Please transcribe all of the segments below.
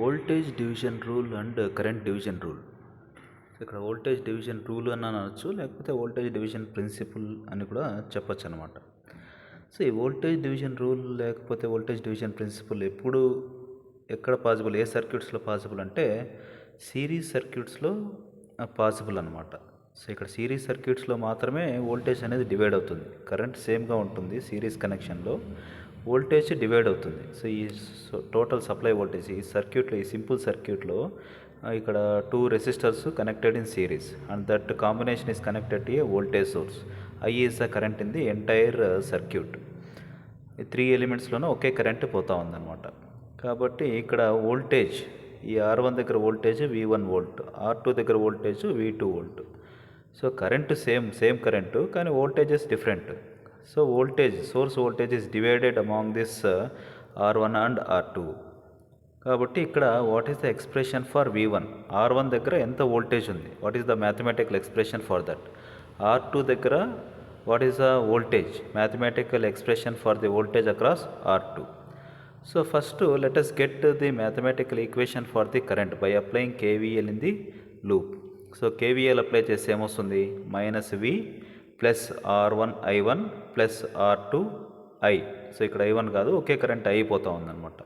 Voltage division rule and current division rule. ఇక్కడ voltage division rule అని అనవచ్చు, లేకపోతే వోల్టేజ్ డివిజన్ ప్రిన్సిపల్ అని కూడా చెప్పచ్చు అనమాట. సో ఈ వోల్టేజ్ డివిజన్ రూల్ లేకపోతే వోల్టేజ్ డివిజన్ ప్రిన్సిపల్ ఎక్కడ పాసిబుల్, ఏ సర్క్యూట్స్లో పాసిబుల్ అంటే సిరీస్ సర్క్యూట్స్లో పాసిబుల్ అనమాట. సో ఇక్కడ సిరీస్ సర్క్యూట్స్లో మాత్రమే వోల్టేజ్ అనేది డివైడ్ అవుతుంది. కరెంట్ సేమ్గా ఉంటుంది, సిరీస్ కనెక్షన్లో వోల్టేజ్ డివైడ్ అవుతుంది. సో ఈ టోటల్ సప్లై వోల్టేజ్ ఈ సర్క్యూట్లో, ఈ సింపుల్ సర్క్యూట్లో ఇక్కడ 2 resistors connected in series and that combination is connected to A voltage source. I is the current in the entire circuit. ఈ 3 ఎలిమెంట్స్లోనూ ఒకే కరెంట్ పోతా ఉందన్నమాట. కాబట్టి ఇక్కడ వోల్టేజ్, ఈ R1 దగ్గర వోల్టేజ్ V1 వోల్ట్, R2 దగ్గర voltage V2 volt. So current same current, కానీ voltages different. So voltage, source voltage is divided among this R1 and R2. కాబట్టి ఇక్కడ what is the expression for V1? R1 దగ్గర ఎంత voltage ఉంది, what is the mathematical expression for that? R2 దగ్గర what is the voltage, mathematical expression for the voltage across R2. So first let us get the mathematical equation for the current by applying KVL in the loop. So KVL apply చేస్తే ఏమొస్తుంది? -V plus R1 I1 plus R2 I. So ఇక్కడ I1 కాదు, ఒకే current అయిపోతూ ఉందన్నమాట.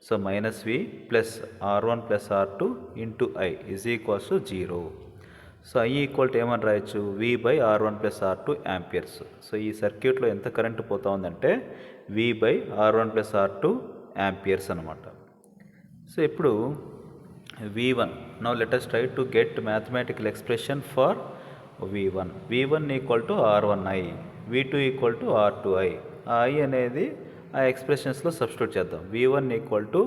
So -V plus R1 plus R2 into I is equals to 0. So I equal to ఏమని రాయొచ్చు? V by R1 plus R2 amperes. So ఈ సర్క్యూట్లో ఎంత current పోతా ఉందంటే V by R1 plus R2 amperes అనమాట. సో ఇప్పుడు V1, now let us try to get mathematical expression for V1. V1 equal to R1I, V2 equal to R2I. ఆ I అనేది ఆ ఎక్స్ప్రెషన్స్లో సబ్స్టిట్యూట్ చేద్దాం. V1 equal to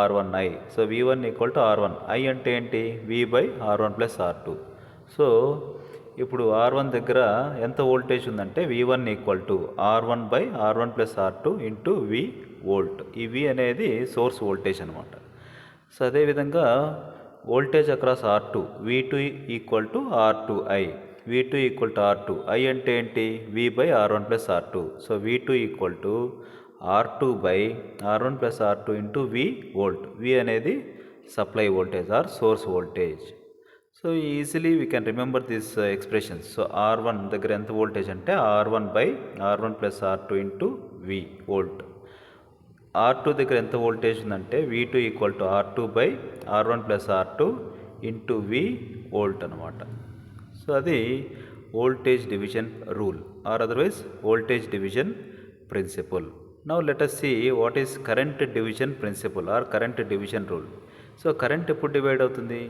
R1I. So V1 equal to R1. I అంటే ఏంటి? V by R1 plus R2. So ఇప్పుడు R1 దగ్గర ఎంత voltage ఉందంటే V1 equal to R1 by R1 plus R2 into V volt. ఈ V అనేది source voltage అనమాట. So అదేవిధంగా voltage across R2, V2 equal to R2I. V2 equal to R2. I అంటే ఏంటి? V by R1 plus R2. So V2 equal to R2 by R1 plus R2 into V volt. V అనేది supply voltage or source voltage. So easily we can remember this expressions. So R1 దగ్గర ఎంత voltage అంటే R1 by R1 plus R2 into V volt. R2 దగ్గర ఎంత voltage ఉందంటే V2 equal to R2 by R1 plus R2 into V volt అనమాట. So అది voltage division rule or otherwise voltage division principle. Now let us see what is current division principle or current division rule. So current ఎప్పుడు divide అవుతుంది?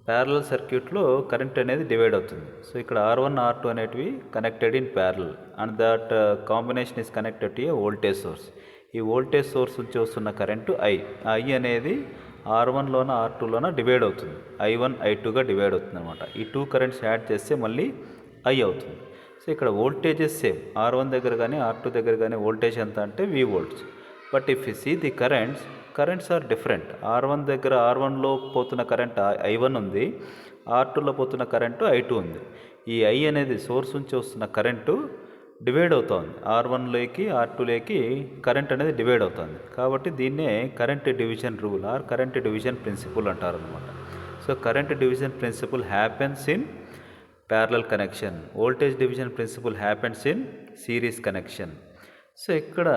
Parallel సర్క్యూట్లో current అనేది divide అవుతుంది. So ఇక్కడ R1 R2 అనేటివి connected in parallel and that combination is connected to A voltage source. ఈ voltage source నుంచి వస్తున్న కరెంటు I అనేది R1లోన R2లోన డివైడ్ అవుతుంది. I1 I2గా డివైడ్ అవుతుంది అనమాట. ఈ 2 కరెంట్స్ యాడ్ చేస్తే మళ్ళీ I అవుతుంది. సో ఇక్కడ వోల్టేజెస్ సేమ్. R1 దగ్గర కానీ R2 దగ్గర కానీ వోల్టేజ్ ఎంత అంటే V volts. But if you see the currents are different. R1 దగ్గర R1లో పోతున్న కరెంట్ I1 ఉంది, R2లో పోతున్న కరెంటు I2 ఉంది. ఈ I అనేది సోర్స్ నుంచి వస్తున్న కరెంటు డివైడ్ అవుతుంది. R1లోకి R2లోకి కరెంట్ అనేది డివైడ్ అవుతుంది. కాబట్టి దీన్నే current division rule or current division principle అంటారు అనమాట. So current division principle happens in parallel connection. Voltage division principle happens in series connection. So ఇక్కడ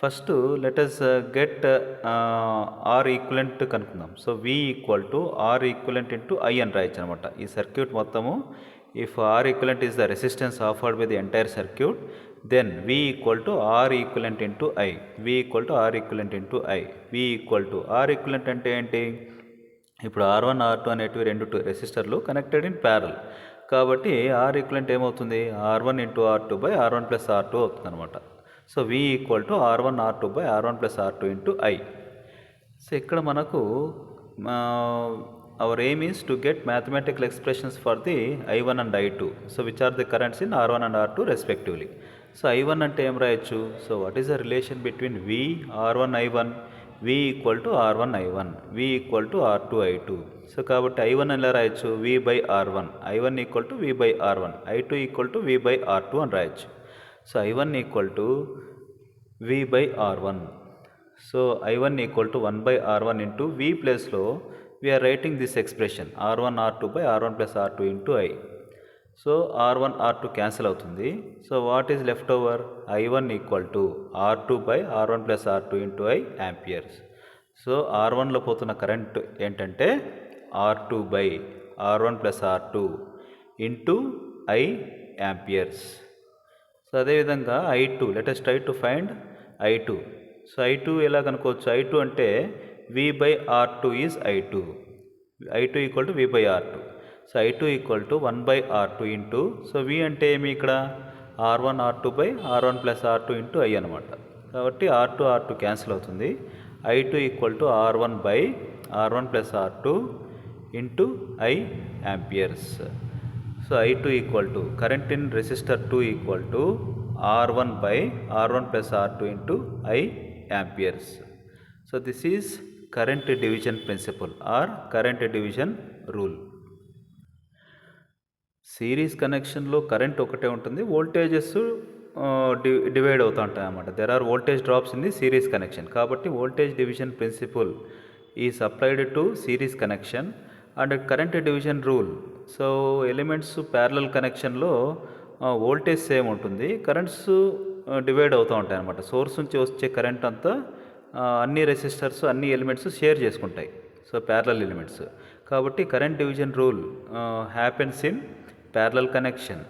first let us get R equivalent కనుక్కుందాం. So V equal to R equivalent into I అని రాయొచ్చు అనమాట. ఈ circuit మొత్తము if R equivalent is the resistance offered by the entire circuit, then V equal to R equivalent into I. V equal to R equivalent into I. V equal to R equivalent అంటే ఏంటి? ఇప్పుడు R1 R2 అనేటివి 2 రెసిస్టర్లు connected in parallel. కాబట్టి R equivalent ఏమవుతుంది? R1 into R2 by R1 plus R2 అవుతుంది అనమాట. So V equal to R1 R2 by R1 plus R2 into I. So ఇక్కడ మనకు our aim is to get mathematical expressions for the I1 and I2. So which are the currents in R1 and R2 respectively. So I1 అంటే ఏం రాయొచ్చు? So what is the relation between V R1 I1? V equal to R1 I1, V equal to R2 I2. So కాబట్టి I1 ఎలా రాయొచ్చు? V by R1. I1 equal to V by R1. I2 equal to V by R2 అని రాయొచ్చు. So I1 equal to V by R1. So I1 equal to 1/R1 into V ప్లేస్లో we're writing this expression R1 R2 by R1 plus R2 into I. So R1 R2 cancel అవుతుంది. So what is left over? I1 equal to R2 by R1 plus R2 into I amperes. So R1లో పోతున్న current ఏంటంటే R2 by R1 plus R2 into I amperes. So అదేవిధంగా I2, let us try to find I2. సో I2 ఎలా కనుక్కోవచ్చు? I2 అంటే V by R2 is I2. I2 equal to V by R2. So I2 equal to 1/R2 into, so V అంటే ఏమి ఇక్కడ? R1 R2 by R1 plus R2 into I అనమాట. కాబట్టి R2 R2 cancel అవుతుంది. I2 equal to R1 by R1 plus R2 into I amperes. So I2 equal to current in resistor 2 equal to R1 by R1 plus R2 into I amperes. So this is current division principle or current division rule. Series కనెక్షన్లో current ఒకటే ఉంటుంది, voltages divide అవుతూ ఉంటాయి అన్నమాట. There are voltage drops in the series connection. కాబట్టి voltage division principle is applied to series connection and current division rule. So elements parallel కనెక్షన్లో voltage same ఉంటుంది, currents divide అవుతూ ఉంటాయి అన్నమాట. సోర్స్ నుంచి వచ్చే కరెంట్ అంతా అన్ని రెసిస్టర్స్ అన్ని ఎలిమెంట్స్ షేర్ చేసుకుంటాయి, సో ప్యారలల్ ఎలిమెంట్స్. కాబట్టి current division rule happens in parallel connection.